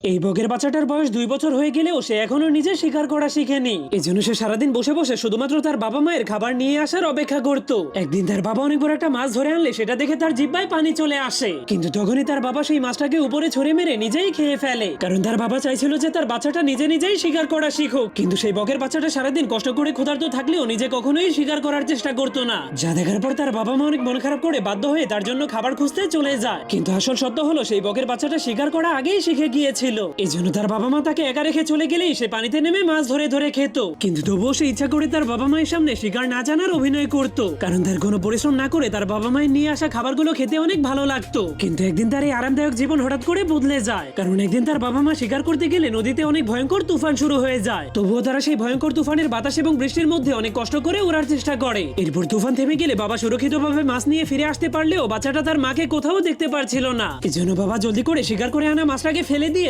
এই বকের বাচ্চাটার বয়স 2 বছর হয়ে গেলেও সে এখনো নিজে শিকার করা শিখেনি। এজন্য সে সারাদিন বসে বসে শুধুমাত্র তার বাবা মায়ের খাবার নিয়ে আসার অপেক্ষা করত। একদিন তার বাবা অনেক বড় একটা মাছ ধরে আনলে সেটা দেখে তার জিহ্বায় পানি চলে আসে, কিন্তু তখনই তার বাবা সেই মাছটাকে উপরে ছুঁড়ে মেরে নিজেই খেয়ে ফেলে, কারণ তার বাবা চাইছিল যে তার বাচ্চাটা নিজে নিজেই শিকার করা শিখুক। কিন্তু সেই বকের বাচ্চাটা সারাদিন কষ্ট করে ক্ষুধার্ত থাকলেও নিজে কখনোই শিকার করার চেষ্টা করতো না, যা দেখার পর তার বাবা মা অনেক মন খারাপ করে বাধ্য হয়ে তার জন্য খাবার খুঁজতে চলে যায়। কিন্তু আসল সত্য হলো সেই বকের বাচ্চাটা শিকার করা আগেই শিখে গিয়েছিল। এজন্য তার বাবা মা তাকে একা রেখে চলে গেলেই সে পানিতে নেমে মাছ ধরে ধরে খেত। কিন্তু তবুও সে ইচ্ছা করে তার বাবা মায়ের সামনে শিকার না জানার অভিনয় করত, কারণ তার কোনো পরিশ্রম না করে তার বাবা মায়ের নিয়ে আসা খাবারগুলো খেতে অনেক ভালো লাগতো। কিন্তু একদিন তার এই আরামদায়ক জীবন হঠাৎ করে বদলে যায়, কারণ একদিন তার বাবা মা শিকার করতে গেলে নদীতে অনেক ভয়ঙ্কর তুফান শুরু হয়ে যায়। তবুও তারা সেই ভয়ঙ্কর তুফানের বাতাস এবং বৃষ্টির মধ্যে অনেক কষ্ট করে উড়ার চেষ্টা করে। এরপর তুফান থেমে গেলে বাবা সুরক্ষিতভাবে মাছ নিয়ে ফিরে আসতে পারলেও বাচ্চাটা তার মাকে কোথাও দেখতে পারছিল না। এজন্য বাবা জলদি করে শিকার করে আনা মাছটাকে ফেলে দিয়ে